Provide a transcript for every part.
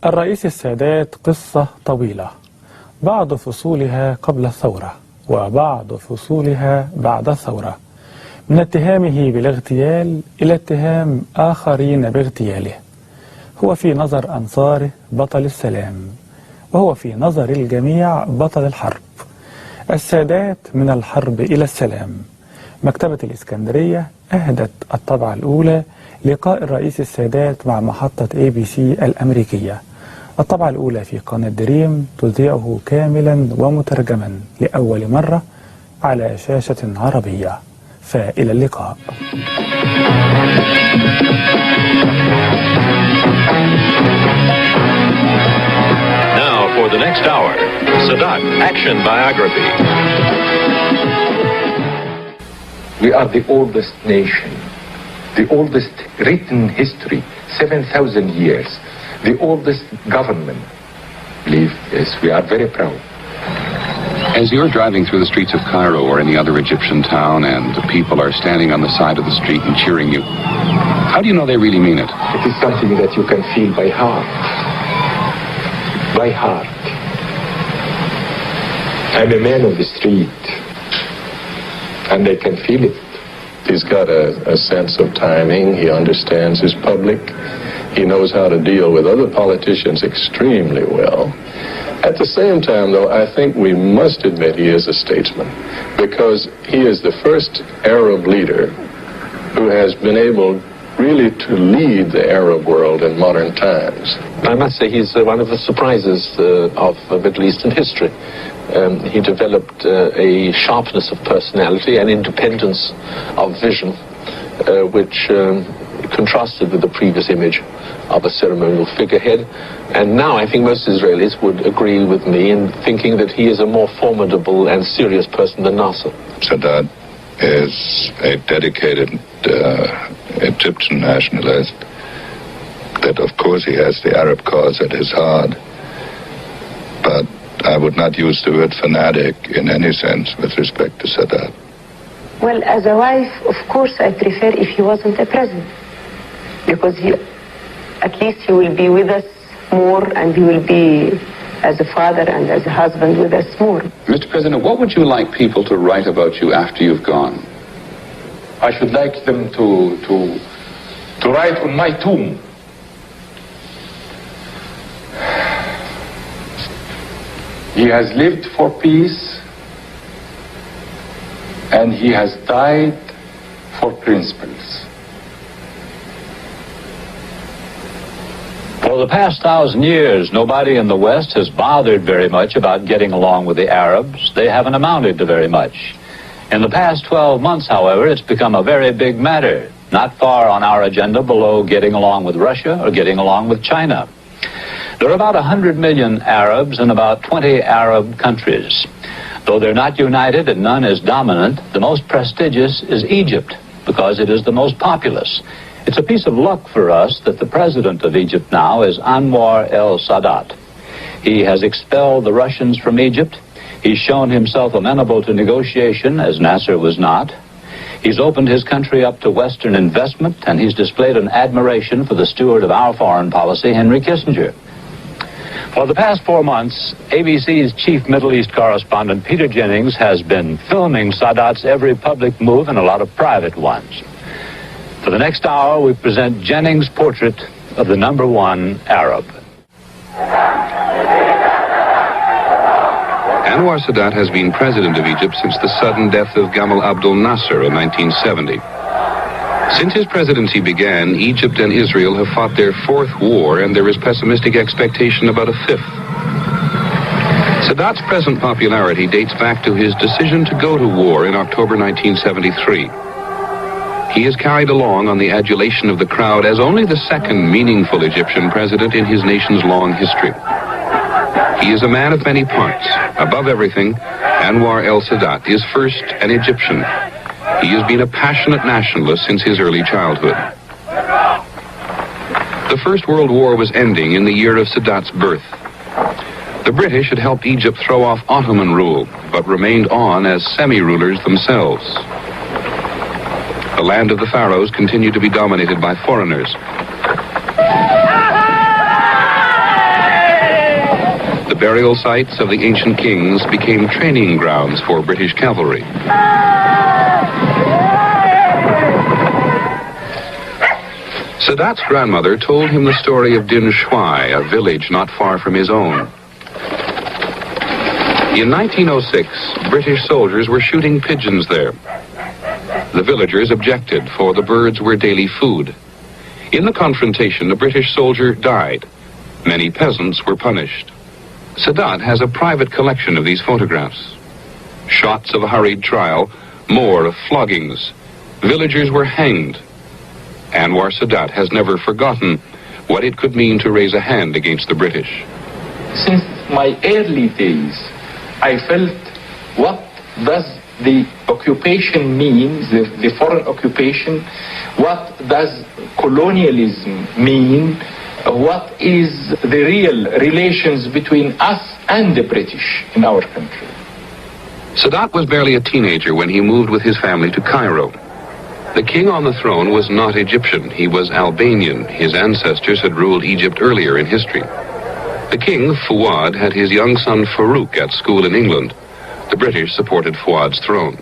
الرئيس السادات قصة طويلة، بعض فصولها قبل الثورة وبعض فصولها بعد الثورة، من اتهامه بالاغتيال إلى اتهام آخرين باغتياله. هو في نظر أنصاره بطل السلام، وهو في نظر الجميع بطل الحرب. السادات من الحرب إلى السلام. مكتبة الإسكندرية أهدت الطبعة الأولى لقاء الرئيس السادات مع محطة ABC الامريكية. الطبعة الأولى في قناة دريم تذيعه كاملا ومترجما لأول مرة على شاشة عربية. فإلى اللقاء. Now for the next hour, Sadat Action Biography. We are the oldest nation, the oldest written history, 7,000 years, the oldest government. Believe this, we are very proud. As you're driving through the streets of Cairo or any other Egyptian town and the people are standing on the side of the street and cheering you, how do you know they really mean it? It is something that you can feel by heart. By heart. I'm a man of the street, and they can feel it. He's got a sense of timing. He understands his public. He knows how to deal with other politicians extremely well. At the same time, though, I think we must admit he is a statesman, because he is the first Arab leader who has been able really to lead the Arab world in modern times. I must say he's one of the surprises of Middle Eastern history. He developed a sharpness of personality and independence of vision, which contrasted with the previous image of a ceremonial figurehead. And now I think most Israelis would agree with me in thinking that he is a more formidable and serious person than Nasser. Sadat is a dedicated Egyptian nationalist, that of course he has the Arab cause at his heart, but I would not use the word fanatic in any sense with respect to Sadat. Well, as a wife, of course I prefer if he wasn't a president, because at least he will be with us more, and he will be as a father and as a husband with us more. Mr. President, what would you like people to write about you after you've gone? I should like them to write on my tomb. He has lived for peace, and he has died for principles. For the past 1,000 years, nobody in the West has bothered very much about getting along with the Arabs. They haven't amounted to very much. In the past 12 months, however, it's become a very big matter, not far on our agenda below getting along with Russia or getting along with China. There are about 100 million Arabs in about 20 Arab countries. Though they're not united and none is dominant, the most prestigious is Egypt, because it is the most populous. It's a piece of luck for us that the president of Egypt now is Anwar el-Sadat. He has expelled the Russians from Egypt. He's shown himself amenable to negotiation, as Nasser was not. He's opened his country up to Western investment, and he's displayed an admiration for the steward of our foreign policy, Henry Kissinger. For the past 4 months, ABC's chief Middle East correspondent, Peter Jennings, has been filming Sadat's every public move and a lot of private ones. For the next hour, we present Jennings' portrait of the #1 Arab. Anwar Sadat has been president of Egypt since the sudden death of Gamal Abdel Nasser in 1970. Since his presidency began, Egypt and Israel have fought their 4th war, and there is pessimistic expectation about a 5th. Sadat's present popularity dates back to his decision to go to war in October 1973. He is carried along on the adulation of the crowd as only the second meaningful Egyptian president in his nation's long history. He is a man of many parts. Above everything, Anwar el-Sadat is first an Egyptian. He has been a passionate nationalist since his early childhood. The First World War was ending in the year of Sadat's birth. The British had helped Egypt throw off Ottoman rule, but remained on as semi-rulers themselves. The land of the pharaohs continued to be dominated by foreigners. burial sites of the ancient kings became training grounds for British cavalry. Sadat's grandmother told him the story of Din Shuai, a village not far from his own. In 1906, British soldiers were shooting pigeons there. The villagers objected, for the birds were daily food. In the confrontation, a British soldier died. Many peasants were punished. Sadat has a private collection of these photographs. Shots of a hurried trial, more of floggings. Villagers were hanged. Anwar Sadat has never forgotten what it could mean to raise a hand against the British. Since my early days, I felt, what does the occupation mean, the foreign occupation? What does colonialism mean? What is the real relations between us and the British in our country? Sadat was barely a teenager when he moved with his family to Cairo. The king on the throne was not Egyptian, he was Albanian. His ancestors had ruled Egypt earlier in history. The king, Fuad, had his young son Farouk at school in England. The British supported Fuad's throne.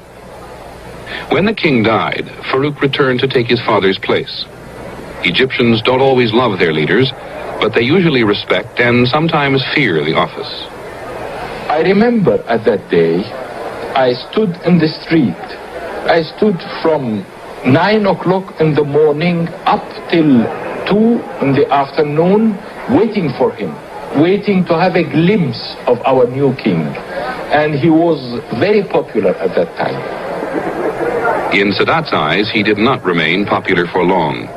When the king died, Farouk returned to take his father's place. Egyptians don't always love their leaders, but they usually respect and sometimes fear the office. I remember at that day, I stood in the street. I stood from 9 o'clock in the morning up till 2 in the afternoon, waiting for him, waiting to have a glimpse of our new king. And he was very popular at that time. In Sadat's eyes, he did not remain popular for long.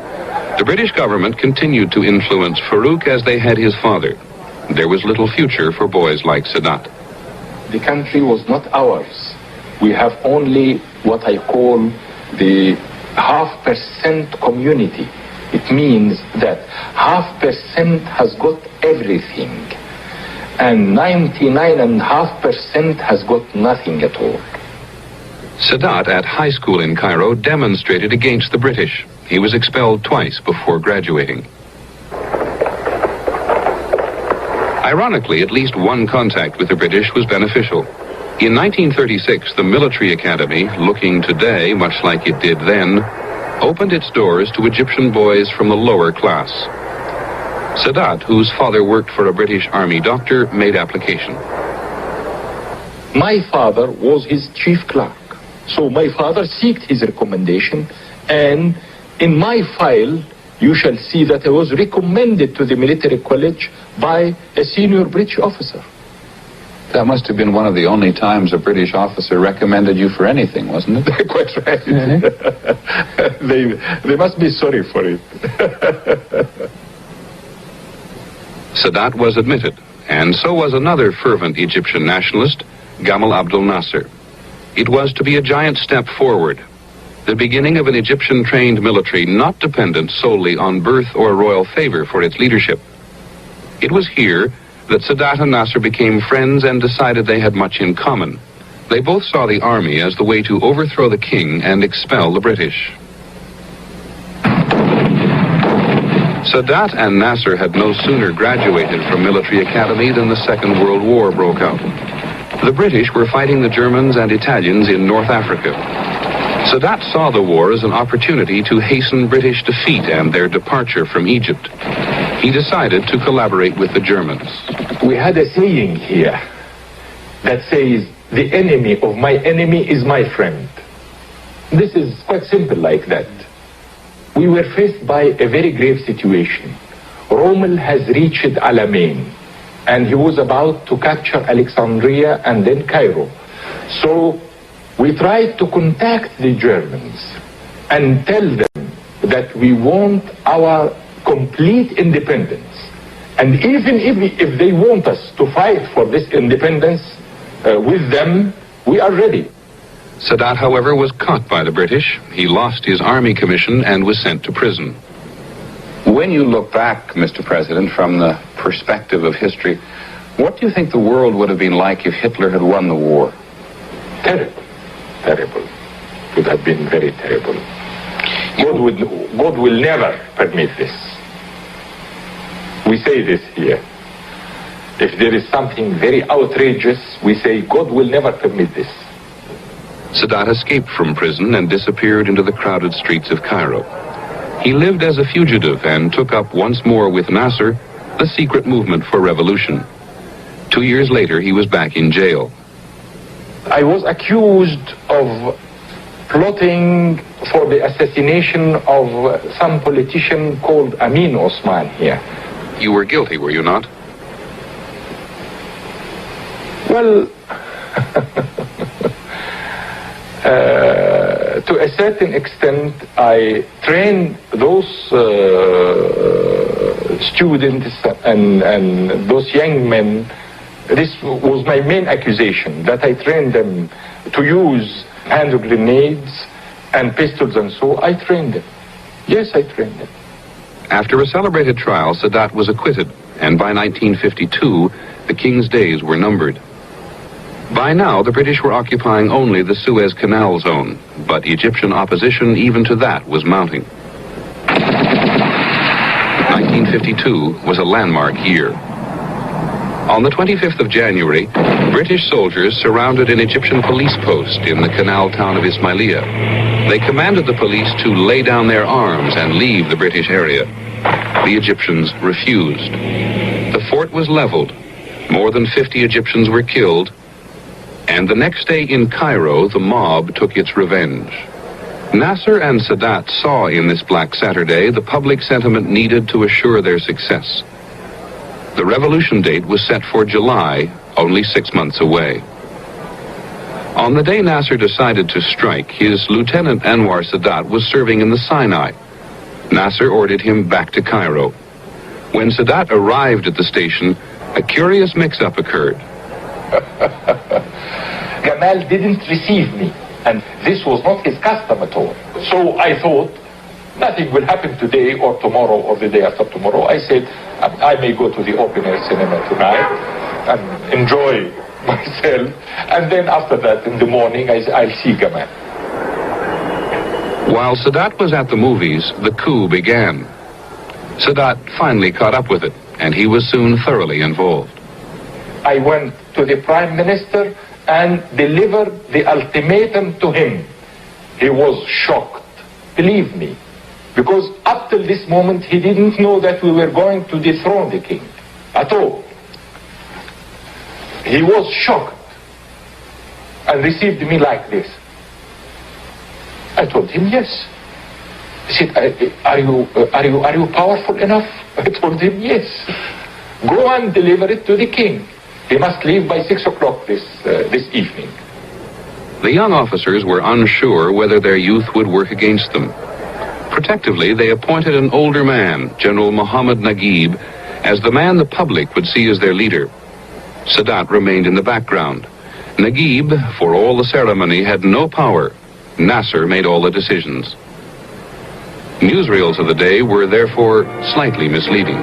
The British government continued to influence Farouk as they had his father. There was little future for boys like Sadat. The country was not ours. We have only what I call the 0.5% community. It means that 0.5% has got everything, and 99.5% has got nothing at all. Sadat, at high school in Cairo, demonstrated against the British. He was expelled twice before graduating. Ironically, at least one contact with the British was beneficial. In 1936, the military academy, looking today much like it did then, opened its doors to Egyptian boys from the lower class. Sadat, whose father worked for a British army doctor, made application. My father was his chief clerk. So my father sought his recommendation, and in my file, you shall see that I was recommended to the military college by a senior British officer. That must have been one of the only times a British officer recommended you for anything, wasn't it? Quite right. They must be sorry for it. Sadat was admitted, and so was another fervent Egyptian nationalist, Gamal Abdel Nasser. It was to be a giant step forward, the beginning of an Egyptian-trained military not dependent solely on birth or royal favor for its leadership. It was here that Sadat and Nasser became friends and decided they had much in common. They both saw the army as the way to overthrow the king and expel the British. Sadat and Nasser had no sooner graduated from military academy than the Second World War broke out. The British were fighting the Germans and Italians in North Africa. Sadat saw the war as an opportunity to hasten British defeat and their departure from Egypt. He decided to collaborate with the Germans. We had a saying here that says, the enemy of my enemy is my friend. This is quite simple like that. We were faced by a very grave situation. Rommel has reached Alamein, and he was about to capture Alexandria and then Cairo. So we tried to contact the Germans and tell them that we want our complete independence. And even if they want us to fight for this independence with them, we are ready. Sadat, however, was caught by the British. He lost his army commission and was sent to prison. When you look back, Mr. President, from the perspective of history, what do you think the world would have been like if Hitler had won the war? Terrible. Terrible. It would have been very terrible. God will never permit this. We say this here. If there is something very outrageous, we say, God will never permit this. Sadat escaped from prison and disappeared into the crowded streets of Cairo. He lived as a fugitive and took up once more with Nasser the secret movement for revolution. 2 years later, he was back in jail. I was accused of plotting for the assassination of some politician called Amin Osman here. You were guilty, were you not? Well, to a certain extent, I trained those students and those young men. This was my main accusation, that I trained them to use hand grenades and pistols and so. I trained them. Yes, I trained them. After a celebrated trial, Sadat was acquitted, and by 1952, the king's days were numbered. By now, the British were occupying only the Suez Canal zone, but Egyptian opposition even to that was mounting. 1952 was a landmark year. On the 25th of January, British soldiers surrounded an Egyptian police post in the canal town of Ismailia. They commanded the police to lay down their arms and leave the British area. The Egyptians refused. The fort was leveled. More than 50 Egyptians were killed. And the next day in Cairo, the mob took its revenge. Nasser and Sadat saw in this Black Saturday the public sentiment needed to assure their success. The revolution date was set for July, only 6 months away. On the day Nasser decided to strike, his lieutenant Anwar Sadat was serving in the Sinai. Nasser ordered him back to Cairo. When Sadat arrived at the station, a curious mix-up occurred. Gamal didn't receive me, and this was not his custom at all. So I thought, nothing will happen today or tomorrow or the day after tomorrow. I said, I may go to the open-air cinema tonight and enjoy myself, and then after that, in the morning, I'll see Gamal. While Sadat was at the movies, the coup began. Sadat finally caught up with it, and he was soon thoroughly involved. I went to the Prime Minister and delivered the ultimatum to him. He was shocked, believe me, because up till this moment he didn't know that we were going to dethrone the king at all. He was shocked and received me like this. I told him yes. He said, are you powerful enough? I told him yes. Go and deliver it to the king. He must leave by 6 o'clock this evening. The young officers were unsure whether their youth would work against them. Protectively, they appointed an older man, General Mohammed Naguib, as the man the public would see as their leader. Sadat remained in the background. Naguib, for all the ceremony, had no power. Nasser made all the decisions. Newsreels of the day were therefore slightly misleading.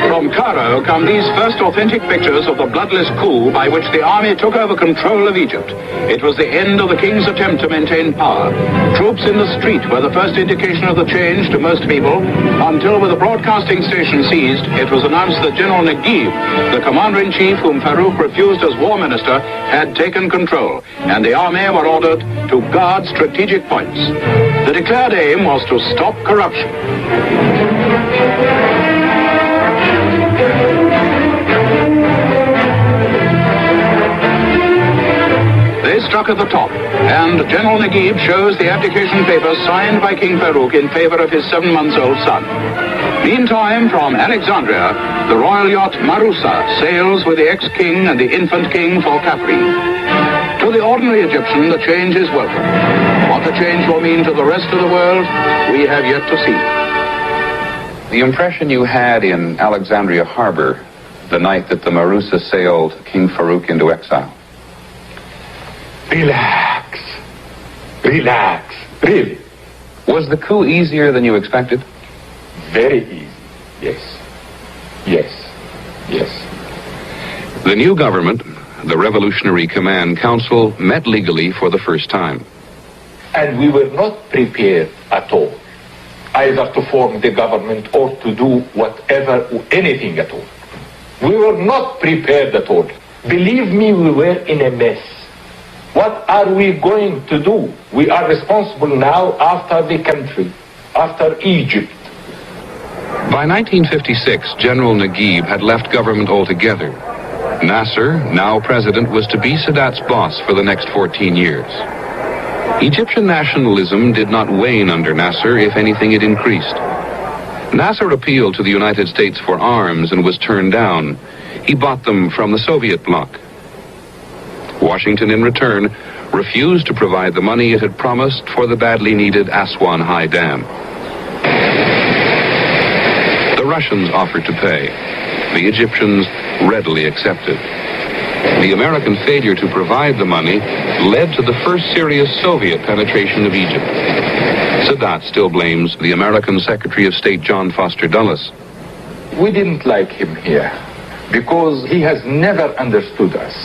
From Cairo come these first authentic pictures of the bloodless coup by which the army took over control of Egypt. It was the end of the king's attempt to maintain power. Troops in the street were the first indication of the change to most people, until with the broadcasting station seized, it was announced that General Naguib, the commander-in-chief whom Farouk refused as war minister, had taken control, and the army were ordered to guard strategic points. The declared aim was to stop corruption. They struck at the top, and General Naguib shows the abdication papers signed by King Farouk in favor of his 7-month-old son. Meantime, from Alexandria, the royal yacht Marusa sails with the ex-king and the infant king for Capri. To the ordinary Egyptian, the change is welcome. What the change will mean to the rest of the world, we have yet to see. The impression you had in Alexandria Harbor the night that the Marusa sailed King Farouk into exile? Relax. Relax. Really. Was the coup easier than you expected? Very easy. Yes. Yes. Yes. The new government, the Revolutionary Command Council, met legally for the first time. And we were not prepared at all, either to form the government or to do whatever, anything at all. We were not prepared at all. Believe me, we were in a mess. What are we going to do? We are responsible now after the country, after Egypt. By 1956, General Naguib had left government altogether. Nasser, now president, was to be Sadat's boss for the next 14 years. Egyptian nationalism did not wane under Nasser. If anything, it increased. Nasser appealed to the United States for arms and was turned down. He bought them from the Soviet bloc. Washington, in return, refused to provide the money it had promised for the badly needed Aswan High Dam. The Russians offered to pay. The Egyptians readily accepted. The American failure to provide the money led to the first serious Soviet penetration of Egypt. Sadat still blames the American Secretary of State John Foster Dulles. We didn't like him here because he has never understood us.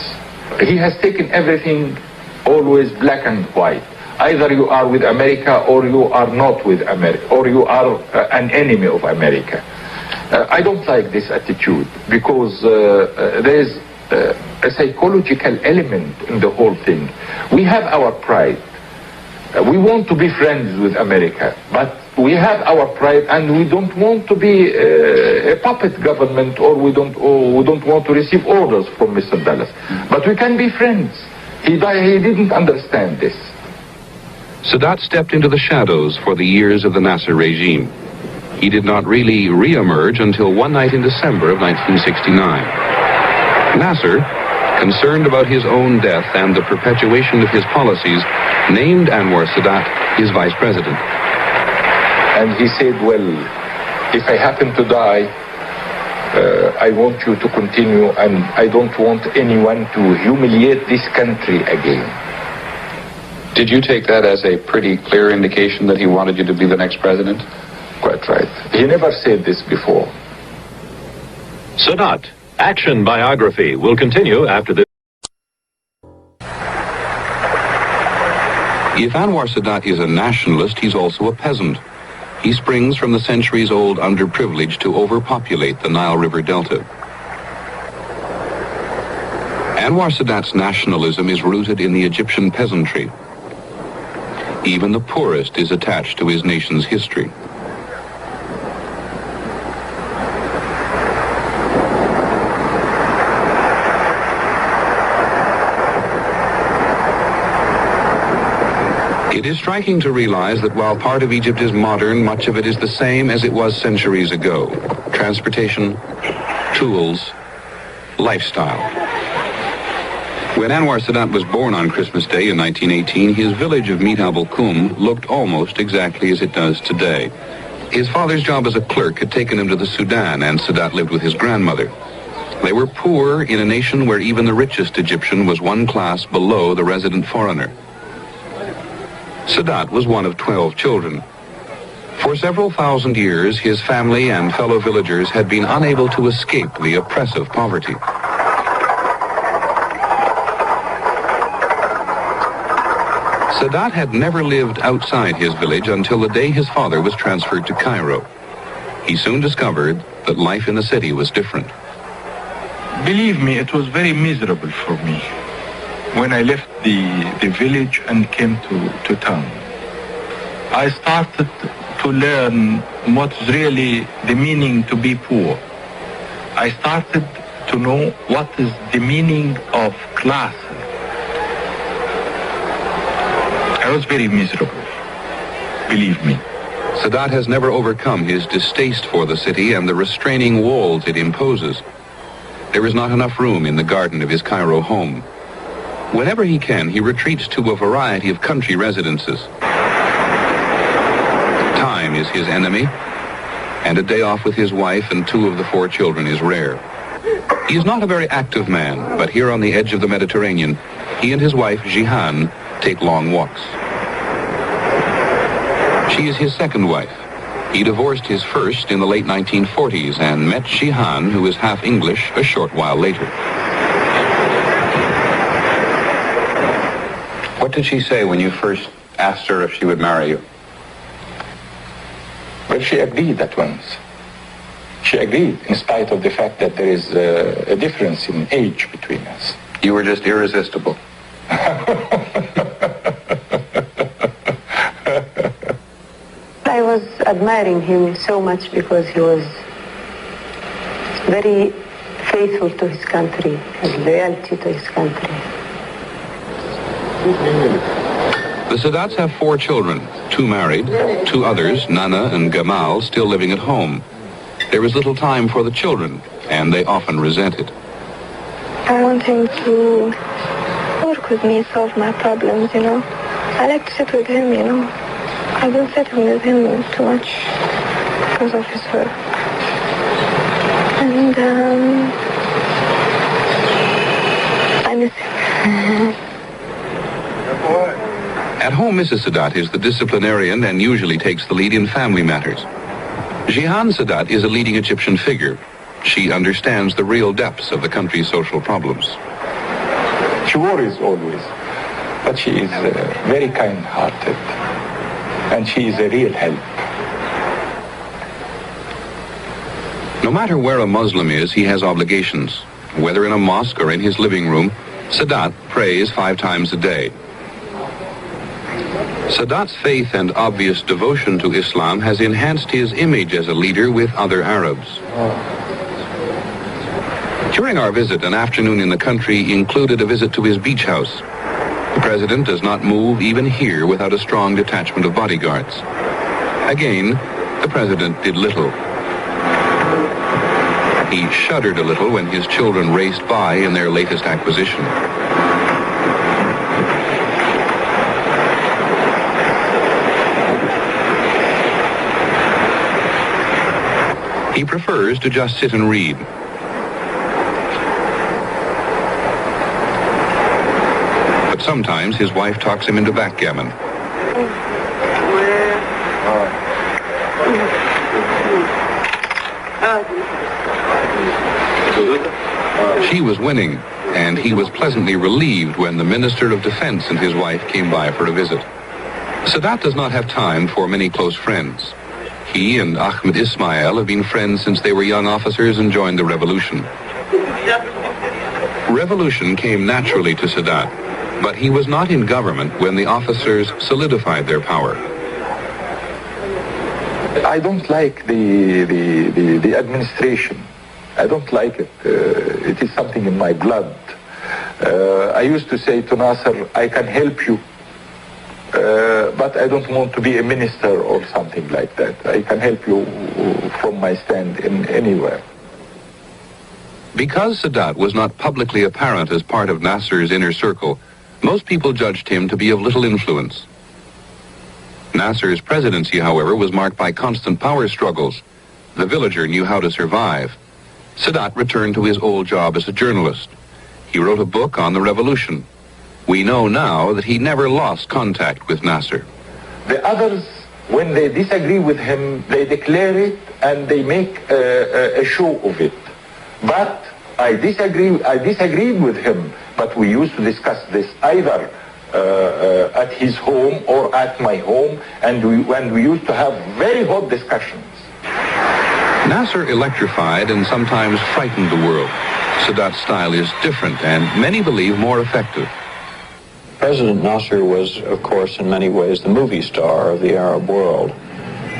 He has taken everything always black and white. Either you are with America or you are not with America, or you are an enemy of America. I don't like this attitude because there is a psychological element in the whole thing. We have our pride. We want to be friends with America, but we have our pride, and we don't want to be a puppet government, or we don't want to receive orders from Mr. Dulles. But we can be friends. He didn't understand this. Sadat stepped into the shadows for the years of the Nasser regime. He did not really re-emerge until one night in December of 1969. Nasser, concerned about his own death and the perpetuation of his policies, named Anwar Sadat his vice president. And he said, well, if I happen to die, I want you to continue, and I don't want anyone to humiliate this country again. Did you take that as a pretty clear indication that he wanted you to be the next president? Quite right. He never said this before. Sadat, Action Biography, will continue after this. If Anwar Sadat is a nationalist, he's also a peasant. He springs from the centuries-old underprivilege to overpopulate the Nile River Delta. Anwar Sadat's nationalism is rooted in the Egyptian peasantry. Even the poorest is attached to his nation's history. It is striking to realize that while part of Egypt is modern, much of it is the same as it was centuries ago. Transportation, tools, lifestyle. When Anwar Sadat was born on Christmas Day in 1918, his village of Mitab al-Kum looked almost exactly as it does today. His father's job as a clerk had taken him to the Sudan, and Sadat lived with his grandmother. They were poor in a nation where even the richest Egyptian was one class below the resident foreigner. Sadat was one of 12 children. For several thousand years, his family and fellow villagers had been unable to escape the oppressive poverty. Sadat had never lived outside his village until the day his father was transferred to Cairo. He soon discovered that life in the city was different. Believe me, it was very miserable for me when I left the village and came to town. I started to learn what's really the meaning to be poor. I started to know what is the meaning of class. I was very miserable, believe me. Sadat has never overcome his distaste for the city and the restraining walls it imposes. There is not enough room in the garden of his Cairo home. Whenever he can, he retreats to a variety of country residences. Time is his enemy, and a day off with his wife and 2 of the 4 children is rare. He is not a very active man, but here on the edge of the Mediterranean, he and his wife, Jihan, take long walks. She is his second wife. He divorced his first in the late 1940s and met Jihan, who is half English, a short while later. What did she say when you first asked her if she would marry you? Well, she agreed at once. She agreed, in spite of the fact that there is a difference in age between us. You were just irresistible. I was admiring him so much because he was very faithful to his country and loyalty to his country. The Sadats have 4 children, 2 married, 2 others, Nana and Gamal, still living at home. There is little time for the children, and they often resent it. I want him to work with me, solve my problems, you know. I like to sit with him, you know. I've been sitting with him too much because of his work. And I miss him. At home, Mrs. Sadat is the disciplinarian and usually takes the lead in family matters. Jihan Sadat is a leading Egyptian figure. She understands the real depths of the country's social problems. She worries always, but she is very kind-hearted, and she is a real help. No matter where a Muslim is, he has obligations. Whether in a mosque or in his living room, Sadat prays 5 times a day. Sadat's faith and obvious devotion to Islam has enhanced his image as a leader with other Arabs. During our visit, an afternoon in the country included a visit to his beach house. The president does not move even here without a strong detachment of bodyguards. Again, the president did little. He shuddered a little when his children raced by in their latest acquisition. He prefers to just sit and read. But sometimes his wife talks him into backgammon. She was winning, and he was pleasantly relieved when the Minister of Defense and his wife came by for a visit. Sadat does not have time for many close friends. He and Ahmed Ismail have been friends since they were young officers and joined the revolution. Revolution came naturally to Sadat, but he was not in government when the officers solidified their power. I don't like the administration. I don't like it. It is something in my blood. I used to say to Nasser, I can help you. But I don't want to be a minister or something like that. I can help you from my stand in anywhere. Because Sadat was not publicly apparent as part of Nasser's inner circle, most people judged him to be of little influence. Nasser's presidency, however, was marked by constant power struggles. The villager knew how to survive. Sadat returned to his old job as a journalist. He wrote a book on the revolution. We know now that he never lost contact with Nasser. The others, when they disagree with him, they declare it and they make a show of it. But I disagreed with him, but we used to discuss this either at his home or at my home, and we used to have very hot discussions. Nasser electrified and sometimes frightened the world. Sadat's style is different and many believe more effective. President Nasser was, of course, in many ways the movie star of the Arab world,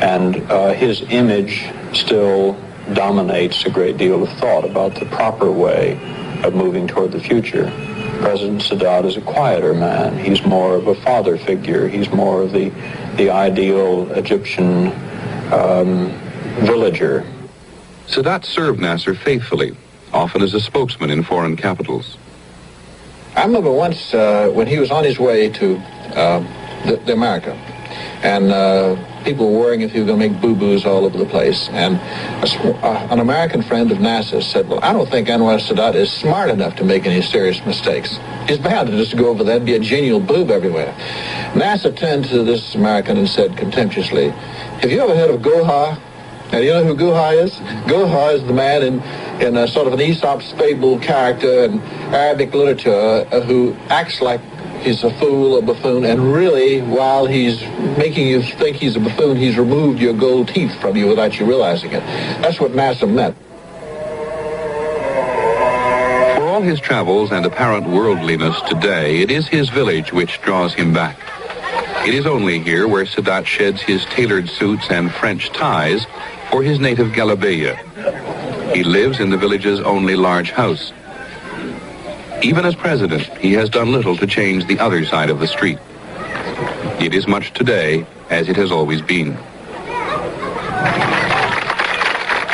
and his image still dominates a great deal of thought about the proper way of moving toward the future. President Sadat is a quieter man. He's more of a father figure. He's more of the ideal Egyptian villager. Sadat served Nasser faithfully, often as a spokesman in foreign capitals. I remember once when he was on his way to America, and people were worrying if he was going to make boo-boos all over the place. And an American friend of Nasser's said, well, I don't think Anwar Sadat is smart enough to make any serious mistakes. He's bound to just go over there and be a genial boob everywhere. Nasser turned to this American and said contemptuously, have you ever heard of Goha? Now, do you know who Goha is? Goha is the man in a sort of an Aesop's fable character in Arabic literature who acts like he's a fool, a buffoon, and really, while he's making you think he's a buffoon, he's removed your gold teeth from you without you realizing it. That's what Nasser meant. For all his travels and apparent worldliness today, it is his village which draws him back. It is only here where Sadat sheds his tailored suits and French ties for his native Galabeya. He lives in the village's only large house. Even as president, he has done little to change the other side of the street. It is much today as it has always been.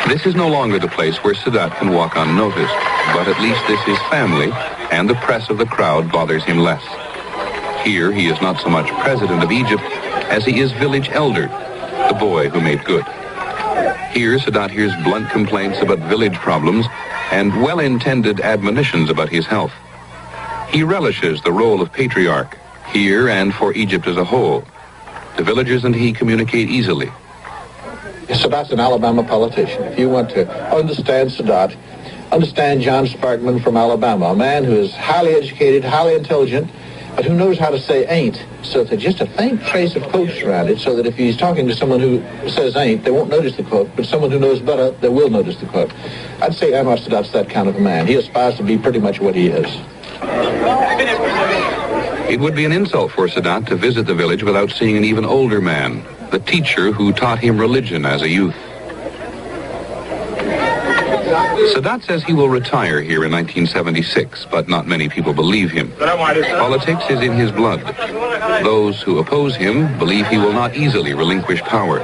This is no longer the place where Sadat can walk unnoticed, but at least this is family, and the press of the crowd bothers him less. Here, he is not so much president of Egypt as he is village elder, the boy who made good. Here, Sadat hears blunt complaints about village problems and well-intended admonitions about his health. He relishes the role of patriarch, here and for Egypt as a whole. The villagers and he communicate easily. Sadat's an Alabama politician. If you want to understand Sadat, understand John Sparkman from Alabama, a man who is highly educated, highly intelligent, but who knows how to say ain't, so that just a faint trace of quotes around it, so that if he's talking to someone who says ain't, they won't notice the quote, but someone who knows better, they will notice the quote. I'd say Anwar Sadat's that kind of a man. He aspires to be pretty much what he is. It would be an insult for Sadat to visit the village without seeing an even older man, the teacher who taught him religion as a youth. Sadat says he will retire here in 1976, but not many people believe him. Politics is in his blood. Those who oppose him believe he will not easily relinquish power.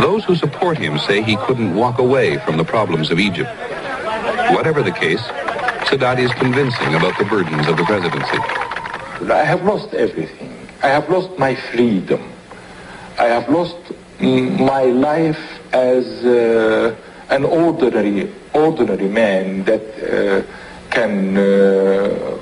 Those who support him say he couldn't walk away from the problems of Egypt. Whatever the case, Sadat is convincing about the burdens of the presidency. I have lost everything. I have lost my freedom. I have lost my life as an ordinary man that can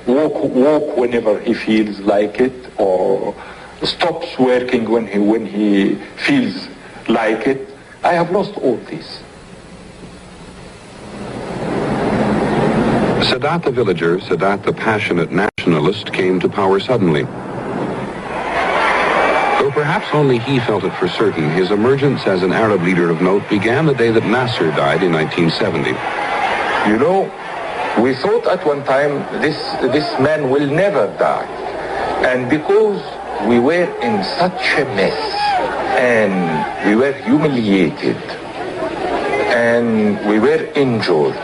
walk whenever he feels like it, or stops working when he feels like it. I have lost all this. Sadat the villager, Sadat the passionate nationalist, came to power suddenly. Though perhaps only he felt it for certain, his emergence as an Arab leader of note began the day that Nasser died in 1970. You know, we thought at one time this man will never die. And because we were in such a mess, and we were humiliated, and we were injured,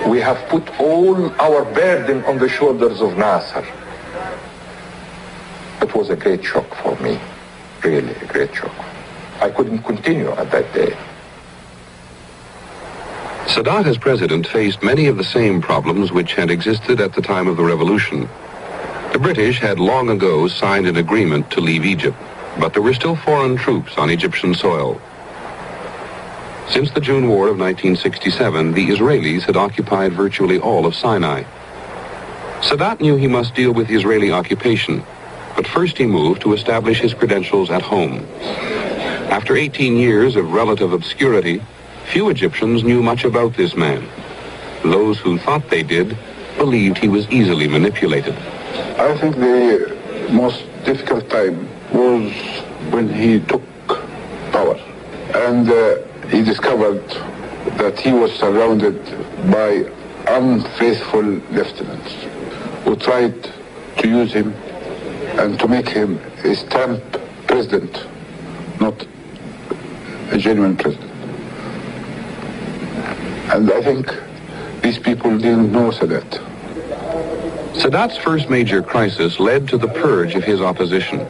we have put all our burden on the shoulders of Nasser. It was a great shock for me, really a great shock. I couldn't continue at that day. Sadat as president faced many of the same problems which had existed at the time of the revolution. The British had long ago signed an agreement to leave Egypt, but there were still foreign troops on Egyptian soil. Since the June War of 1967, the Israelis had occupied virtually all of Sinai. Sadat knew he must deal with Israeli occupation, but first he moved to establish his credentials at home. After 18 years of relative obscurity, few Egyptians knew much about this man. Those who thought they did believed he was easily manipulated. I think the most difficult time was when he took power, and he discovered that he was surrounded by unfaithful lieutenants who tried to use him and to make him a stamp president, not a genuine president. And I think these people didn't know Sadat. Sadat's first major crisis led to the purge of his opposition.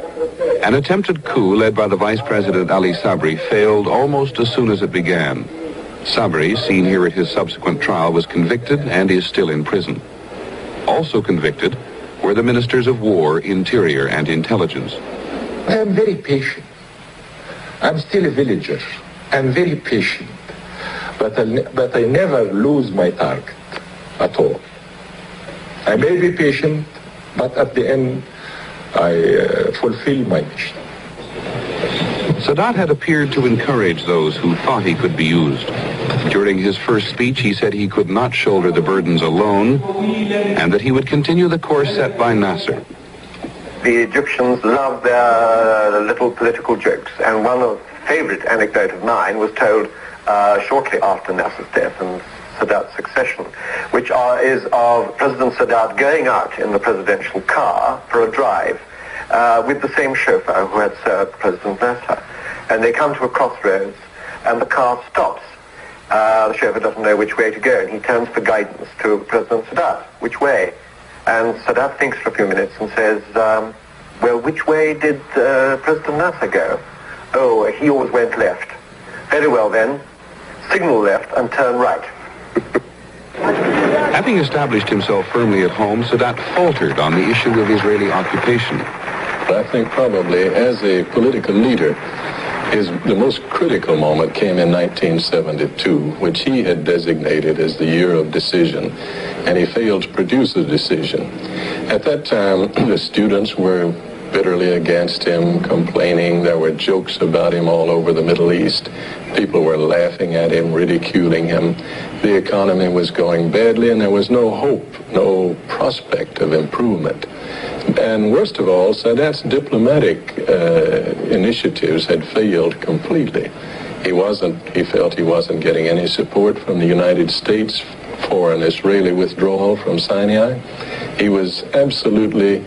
An attempted coup led by the Vice President Ali Sabri failed almost as soon as it began. Sabri, seen here at his subsequent trial, was convicted and is still in prison. Also convicted were the Ministers of War, Interior, and Intelligence. I am very patient. I'm still a villager. I'm very patient. But I never lose my target at all. I may be patient, but at the end, I fulfill my mission. Sadat had appeared to encourage those who thought he could be used. During his first speech, he said he could not shoulder the burdens alone, and that he would continue the course set by Nasser. the Egyptians love their little political jokes, and one of favorite anecdote of mine was told shortly after Nasser's death and Sadat's succession, which is of President Sadat going out in the presidential car for a drive with the same chauffeur who had served President Nasser. And they come to a crossroads, and the car stops. The chauffeur doesn't know which way to go, and he turns for guidance to President Sadat. Which way? And Sadat thinks for a few minutes and says, well, which way did President Nasser go? Oh, he always went left. Very well then, signal left and turn right. Having established himself firmly at home, Sadat faltered on the issue of Israeli occupation. I think probably as a political leader, the most critical moment came in 1972, which he had designated as the year of decision, and he failed to produce a decision. At that time, the students were bitterly against him, complaining. There were jokes about him all over the Middle East. People were laughing at him, ridiculing him. The economy was going badly, and there was no hope, no prospect of improvement. And worst of all, Sadat's diplomatic initiatives had failed completely. He felt he wasn't getting any support from the United States for an Israeli withdrawal from Sinai. He was absolutely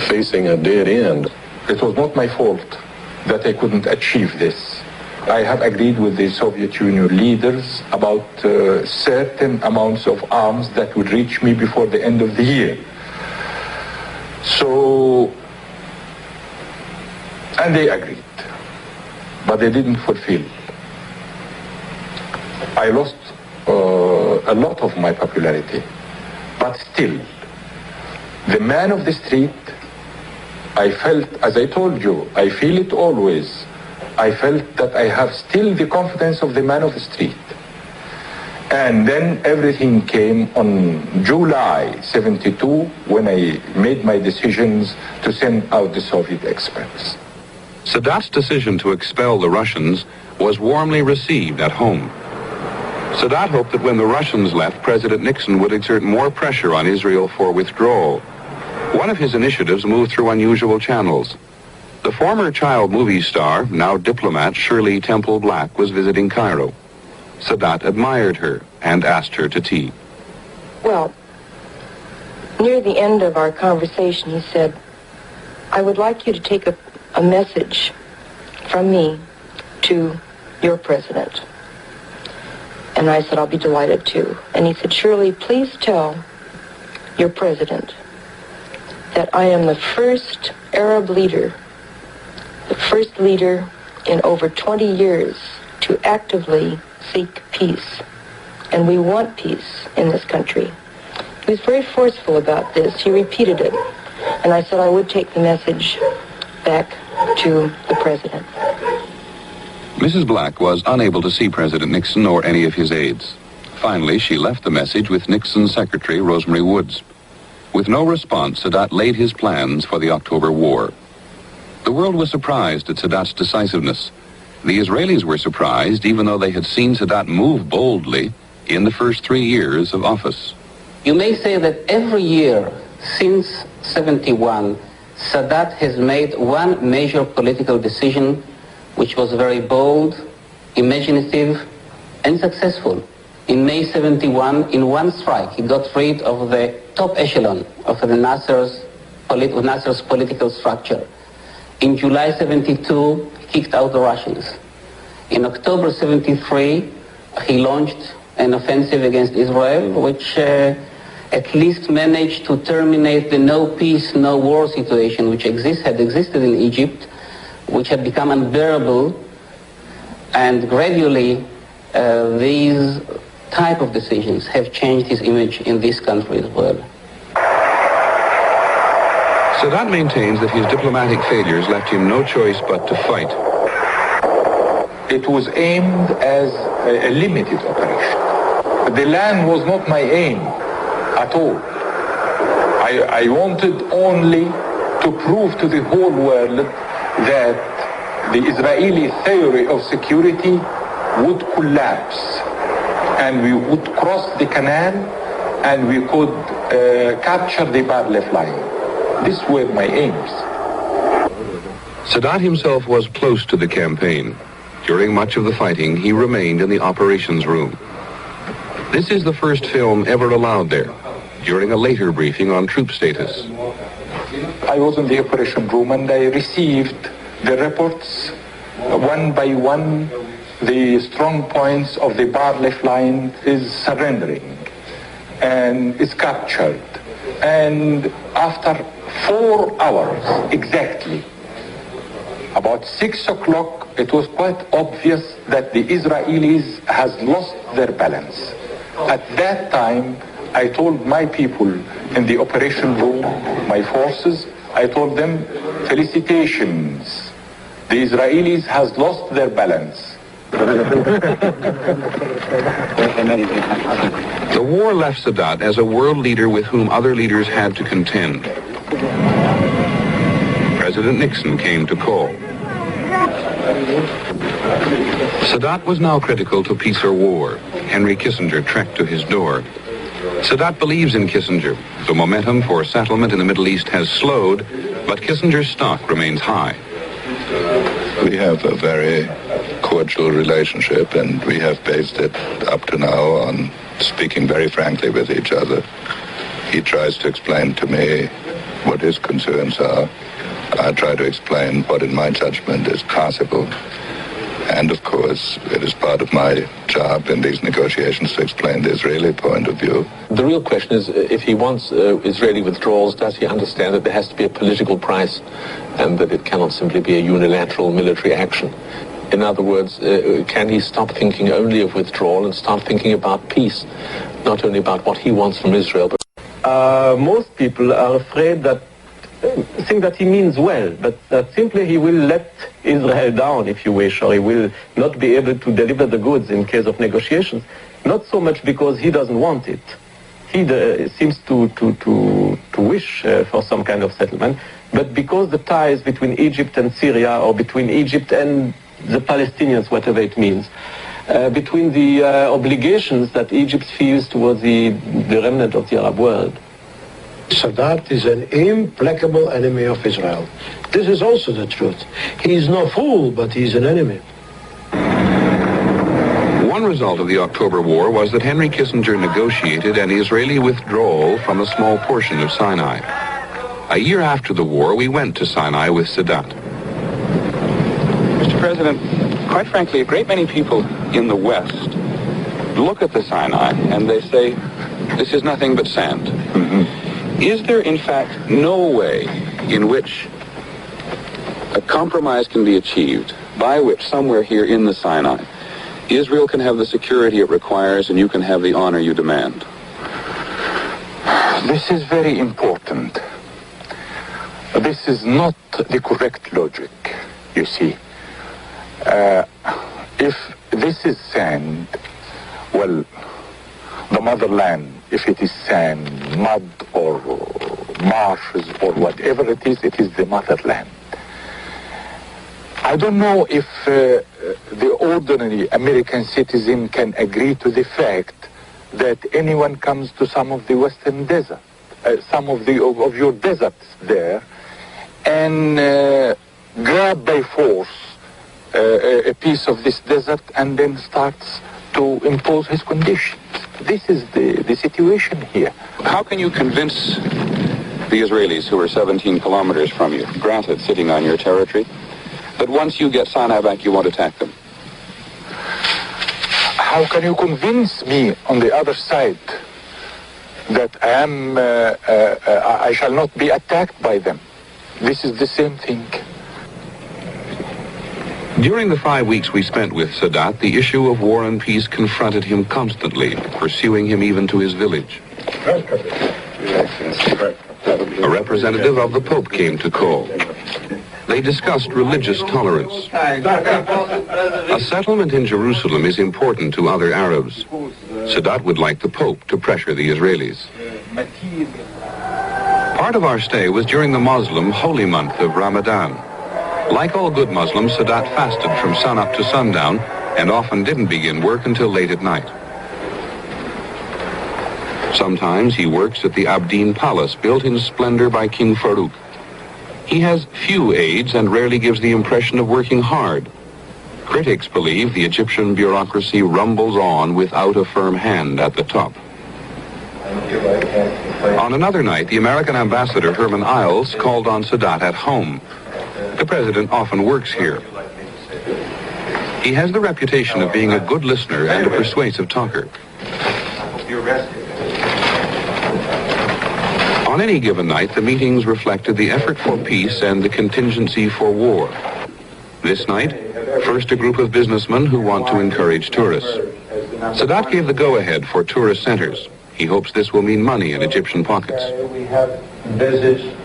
facing a dead end. It was not my fault that I couldn't achieve this. I have agreed with the Soviet Union leaders about certain amounts of arms that would reach me before the end of the year. So, and they agreed, but they didn't fulfill. I lost a lot of my popularity, but still, the man of the street, I felt, as I told you, I feel it always, I felt that I have still the confidence of the man of the street. And then everything came on July 72 when I made my decisions to send out the Soviet experts. Sadat's decision to expel the Russians was warmly received at home. Sadat hoped that when the Russians left, President Nixon would exert more pressure on Israel for withdrawal. One of his initiatives moved through unusual channels. The former child movie star, now diplomat Shirley Temple Black, was visiting Cairo. Sadat admired her and asked her to tea. Well, near the end of our conversation, he said, I would like you to take a message from me to your president. And I said, I'll be delighted to. And he said, Shirley, please tell your president that I am the first Arab leader, the first leader in over 20 years to actively seek peace. And we want peace in this country. He was very forceful about this. He repeated it. And I said I would take the message back to the president. Mrs. Black was unable to see President Nixon or any of his aides. Finally, she left the message with Nixon's secretary, Rosemary Woods. With no response, Sadat laid his plans for the October War. The world was surprised at Sadat's decisiveness. The Israelis were surprised, even though they had seen Sadat move boldly in the first 3 years of office. You may say that every year since 71, Sadat has made one major political decision which was very bold, imaginative, and successful. In May 71, in one strike, he got rid of the top echelon of the Nasser's political structure. In July 72, he kicked out the Russians. In October 73, he launched an offensive against Israel, which at least managed to terminate the no peace, no war situation which had existed in Egypt, which had become unbearable, and gradually these type of decisions have changed his image in this country as well. Sadat maintains that his diplomatic failures left him no choice but to fight. It was aimed as a limited operation. The land was not my aim at all. I wanted only to prove to the whole world that the Israeli theory of security would collapse and we would cross the canal and we could capture the Bar-Lev line. These were my aims. Sadat himself was close to the campaign. During much of the fighting, he remained in the operations room. This is the first film ever allowed there, during a later briefing on troop status. I was in the operation room and I received the reports one by one. The strong points of the Barlef line is surrendering and is captured. And after 4 hours exactly, about 6 o'clock, it was quite obvious that the Israelis has lost their balance. At that time, I told my people in the operation room, my forces, I told them, felicitations. The Israelis has lost their balance. The war left Sadat as a world leader with whom other leaders had to contend. President Nixon came to call. Sadat was now critical to peace or war. Henry Kissinger trekked to his door. Sadat believes in Kissinger. The momentum for settlement in the Middle East has slowed, but Kissinger's stock remains high. We have a very cordial relationship, and we have based it up to now on speaking very frankly with each other. He tries to explain to me what his concerns are. I try to explain what, in my judgment, is possible. And, of course, it is part of my job in these negotiations to explain the Israeli point of view. The real question is, if he wants Israeli withdrawals, does he understand that there has to be a political price and that it cannot simply be a unilateral military action? In other words, can he stop thinking only of withdrawal and start thinking about peace, not only about what he wants from Israel, but... Most people are afraid that think that he means well, but that simply he will let Israel down, if you wish, or he will not be able to deliver the goods in case of negotiations, not so much because he doesn't want it. He seems to wish for some kind of settlement, but because the ties between Egypt and Syria, or between Egypt and the Palestinians, whatever it means, between the obligations that Egypt feels towards the remnant of the Arab world. Sadat is an implacable enemy of Israel. This is also the truth. He is no fool, but he is an enemy. One result of the October War was that Henry Kissinger negotiated an Israeli withdrawal from a small portion of Sinai. A year after the war, we went to Sinai with Sadat. Mr. President, quite frankly, a great many people in the West look at the Sinai and they say, this is nothing but sand. Is there, in fact, no way in which a compromise can be achieved by which somewhere here in the Sinai, Israel can have the security it requires and you can have the honor you demand? This is very important. This is not the correct logic, you see. If this is sand, well, the motherland, if it is sand, mud, or marshes, or whatever it is the motherland. I don't know if the ordinary American citizen can agree to the fact that anyone comes to some of the western desert, some of your deserts there, and grab by force a piece of this desert and then starts to impose his conditions. This is the situation here. How can you convince the Israelis, who are 17 kilometers from you, granted sitting on your territory, that once you get Sinai back, you won't attack them? How can you convince me on the other side that I shall not be attacked by them? This is the same thing. During the 5 weeks we spent with Sadat, the issue of war and peace confronted him constantly, pursuing him even to his village. A representative of the Pope came to call. They discussed religious tolerance. A settlement in Jerusalem is important to other Arabs. Sadat would like the Pope to pressure the Israelis. Part of our stay was during the Muslim holy month of Ramadan. Like all good Muslims, Sadat fasted from sunup to sundown and often didn't begin work until late at night. Sometimes he works at the Abdeen Palace, built in splendor by King Farouk. He has few aides and rarely gives the impression of working hard. Critics believe the Egyptian bureaucracy rumbles on without a firm hand at the top. On another night, the American ambassador, Herman Isles, called on Sadat at home. The president often works here. He has the reputation of being a good listener and a persuasive talker. On any given night, the meetings reflected the effort for peace and the contingency for war. This night, first a group of businessmen who want to encourage tourists. Sadat gave the go-ahead for tourist centers. He hopes this will mean money in Egyptian pockets. We have envisaged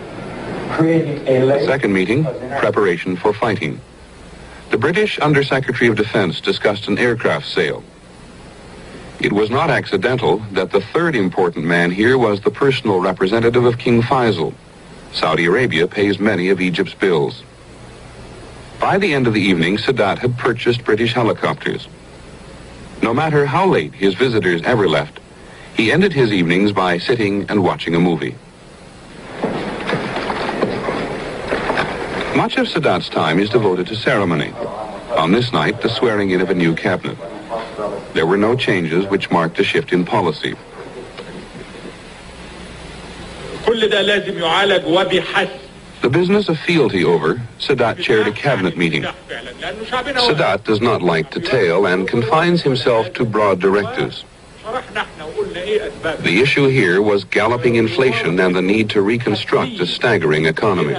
creating a Second meeting, preparation for fighting. The British Under-Secretary of Defense discussed an aircraft sale. It was not accidental that the third important man here was the personal representative of King Faisal. Saudi Arabia pays many of Egypt's bills. By the end of the evening, Sadat had purchased British helicopters. No matter how late his visitors ever left, he ended his evenings by sitting and watching a movie. Much of Sadat's time is devoted to ceremony. On this night, the swearing in of a new cabinet. There were no changes which marked a shift in policy. The business of fealty over, Sadat chaired a cabinet meeting. Sadat does not like detail and confines himself to broad directives. The issue here was galloping inflation and the need to reconstruct a staggering economy.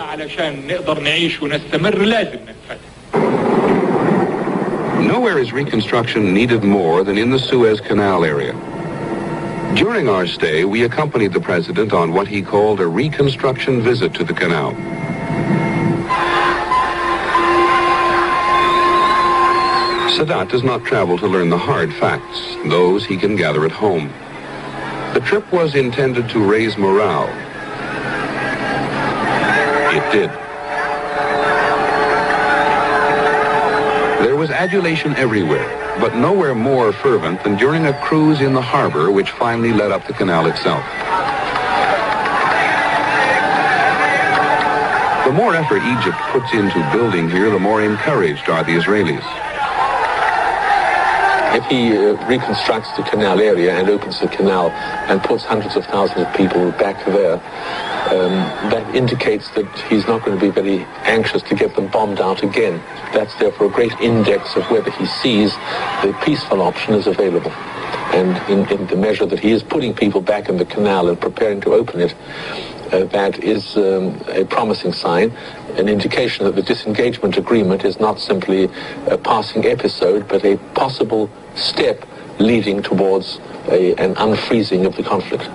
Nowhere is reconstruction needed more than in the Suez Canal area. During our stay, we accompanied the president on what he called a reconstruction visit to the canal. Sadat does not travel to learn the hard facts. Those he can gather at home. The trip was intended to raise morale. It did. There was adulation everywhere, but nowhere more fervent than during a cruise in the harbor which finally led up the canal itself. The more effort Egypt puts into building here, the more encouraged are the Israelis. If he reconstructs the canal area and opens the canal and puts hundreds of thousands of people back there, that indicates that he's not going to be very anxious to get them bombed out again. That's therefore a great index of whether he sees the peaceful option is available. And in the measure that he is putting people back in the canal and preparing to open it, that is a promising sign, an indication that the disengagement agreement is not simply a passing episode, but a possible step leading towards an unfreezing of the conflict.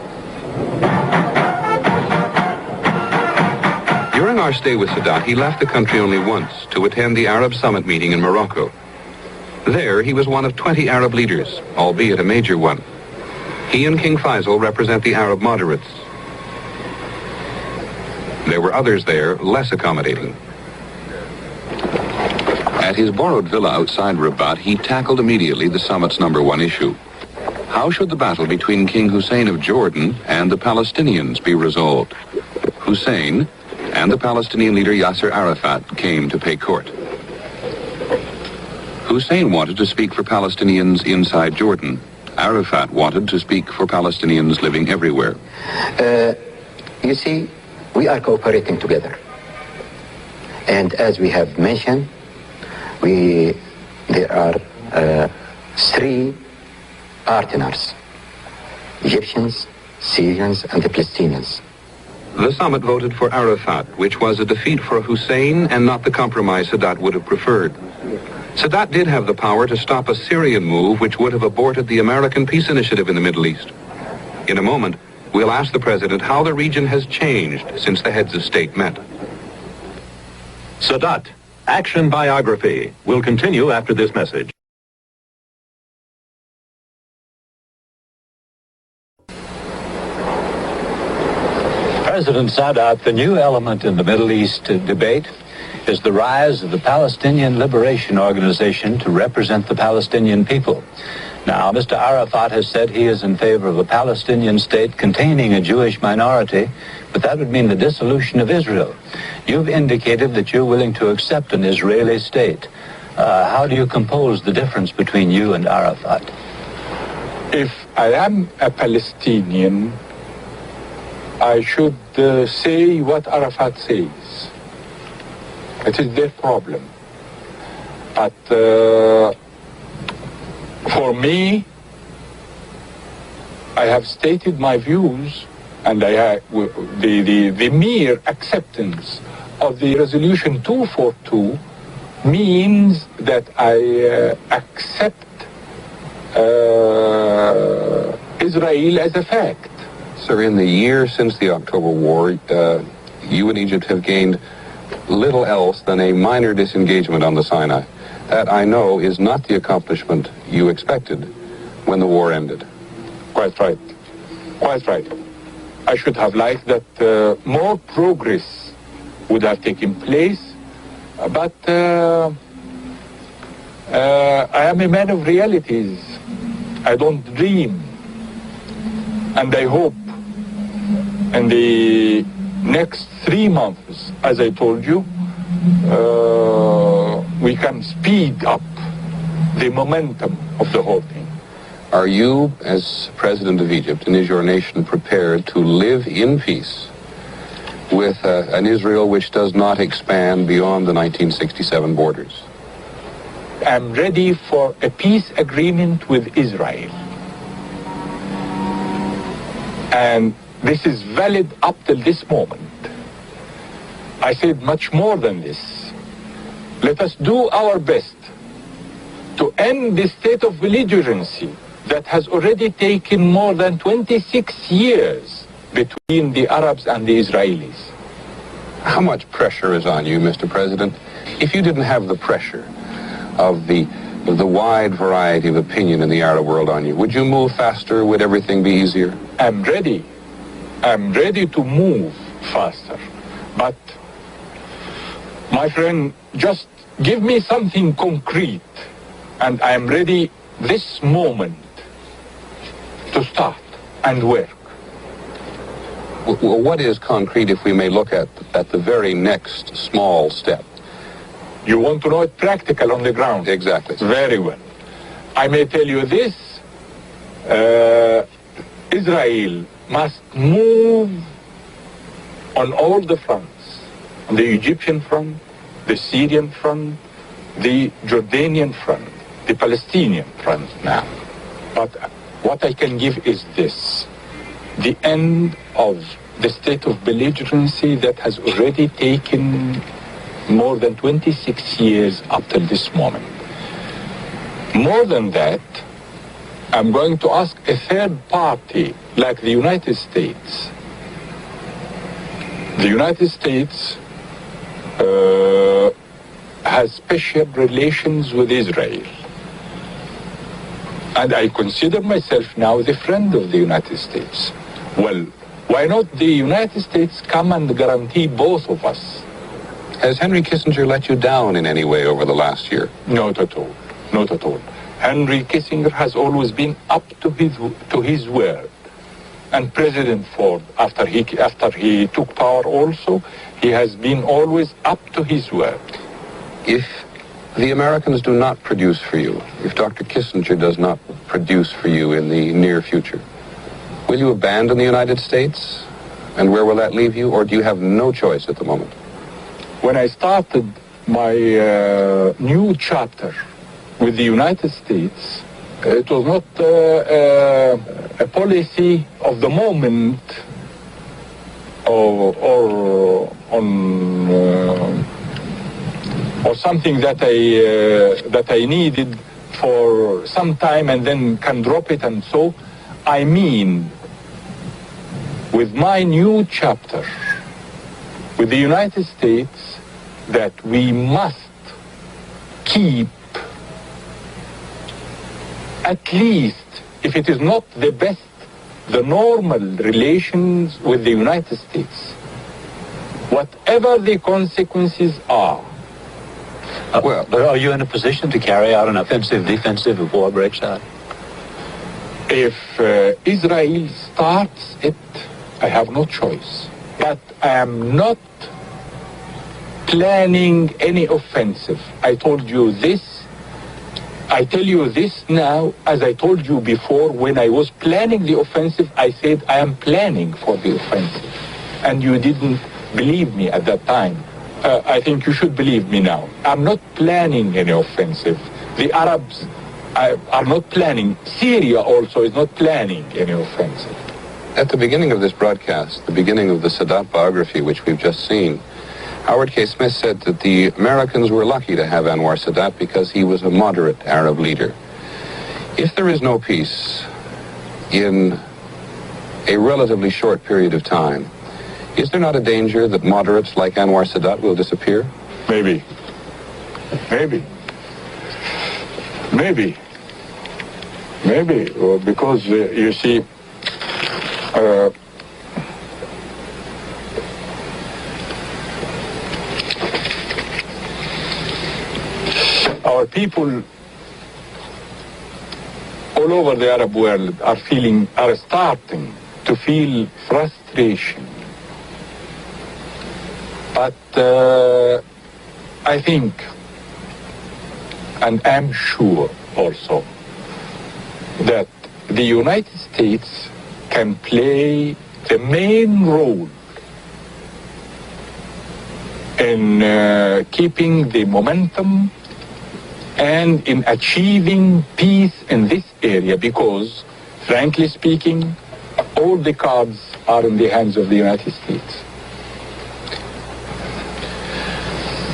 During our stay with Sadat, he left the country only once to attend the Arab Summit meeting in Morocco. There, he was one of 20 Arab leaders, albeit a major one. He and King Faisal represent the Arab moderates. There were others there, less accommodating. At his borrowed villa outside Rabat, he tackled immediately the summit's #1 issue. How should the battle between King Hussein of Jordan and the Palestinians be resolved? Hussein and the Palestinian leader Yasser Arafat came to pay court. Hussein wanted to speak for Palestinians inside Jordan. Arafat wanted to speak for Palestinians living everywhere. You see, we are cooperating together. And as we have mentioned, there are 3 partners: Egyptians, Syrians, and the Palestinians. The summit voted for Arafat, which was a defeat for Hussein and not the compromise Sadat would have preferred. Sadat did have the power to stop a Syrian move which would have aborted the American peace initiative in the Middle East. In a moment, we'll ask the president how the region has changed since the heads of state met. Sadat, Action Biography, will continue after this message. President Sadat, the new element in the Middle East debate is the rise of the Palestinian Liberation Organization to represent the Palestinian people. Now, Mr. Arafat has said he is in favor of a Palestinian state containing a Jewish minority, but that would mean the dissolution of Israel. You've indicated that you're willing to accept an Israeli state. How do you compose the difference between you and Arafat? If I am a Palestinian, I should say what Arafat says. It is their problem. But for me, I have stated my views, and the mere acceptance of the resolution 242 means that I accept Israel as a fact. Sir, in the year since the October War, you and Egypt have gained little else than a minor disengagement on the Sinai. That, I know, is not the accomplishment you expected when the war ended. Quite right. Quite right. I should have liked that more progress would have taken place, but I am a man of realities. I don't dream. And I hope in the next 3 months, as I told you, we can speed up the momentum of the whole thing. Are you, as President of Egypt, and is your nation prepared to live in peace with an Israel which does not expand beyond the 1967 borders? I'm ready for a peace agreement with Israel. And this is valid up till this moment. I said much more than this. Let us do our best to end the state of belligerency that has already taken more than 26 years between the Arabs and the Israelis. How much pressure is on you, Mr. President? If you didn't have the pressure of the wide variety of opinion in the Arab world on you, would you move faster? Would everything be easier? I'm ready. I'm ready to move faster. But, my friend, just give me something concrete, and I am ready this moment to start and work. Well, what is concrete, if we may look at the very next small step? You want to know it practical on the ground? Exactly. Very well. I may tell you this. Israel must move on all the fronts. On the Egyptian front, the Syrian front, the Jordanian front, the Palestinian front now. But what I can give is this. The end of the state of belligerency that has already taken more than 26 years up till this moment. More than that, I'm going to ask a third party, like the United States. The United States has special relations with Israel. And I consider myself now the friend of the United States. Well, why not the United States come and guarantee both of us? Has Henry Kissinger let you down in any way over the last year? Not at all. Not at all. Henry Kissinger has always been up to his word. And President Ford, after he took power also, he has been always up to his word. If the Americans do not produce for you, if Dr. Kissinger does not produce for you in the near future, will you abandon the United States? And where will that leave you? Or do you have no choice at the moment? When I started my new chapter with the United States, it was not a policy of the moment or something that I needed for some time and then can drop it. And so I mean, with my new chapter with the United States, that we must keep at least, if it is not the best, the normal relations with the United States, whatever the consequences are. Well, are you in a position to carry out an offensive, defensive if war breaks out? If Israel starts it, I have no choice. But I am not planning any offensive. I told you this. I tell you this now, as I told you before, when I was planning the offensive, I said I am planning for the offensive. And you didn't believe me at that time. I think you should believe me now. I'm not planning any offensive. The Arabs are not planning. Syria also is not planning any offensive. At the beginning of this broadcast, the beginning of the Sadat biography, which we've just seen, Howard K. Smith said that the Americans were lucky to have Anwar Sadat because he was a moderate Arab leader. If there is no peace in a relatively short period of time, is there not a danger that moderates like Anwar Sadat will disappear? Maybe. Maybe. Maybe. Maybe. Well, because, you see, our people all over the Arab world are starting to feel frustration. But I think, and I'm sure also, that the United States can play the main role in keeping the momentum and in achieving peace in this area, because, frankly speaking, all the cards are in the hands of the United States.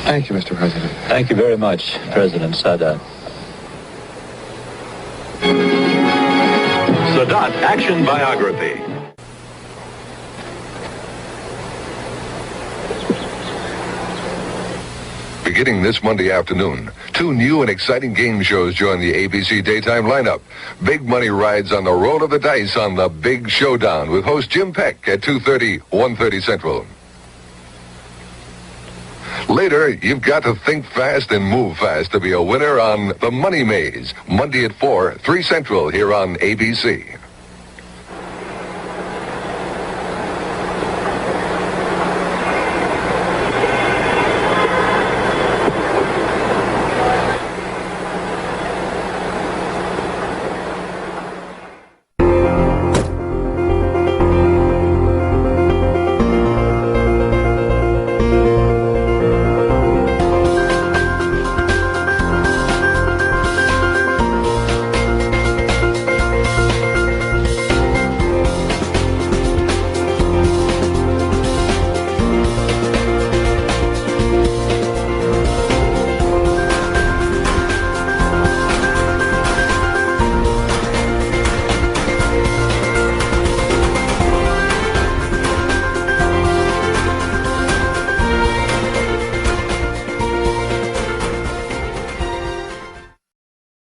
Thank you, Mr. President. Thank you very much, President Sadat. Sadat Action Biography. Beginning this Monday afternoon, 2 new and exciting game shows join the ABC daytime lineup. Big money rides on the roll of the dice on The Big Showdown with host Jim Peck at 2:30, 1:30 Central. Later, you've got to think fast and move fast to be a winner on The Money Maze, Monday at 4, 3 Central here on ABC.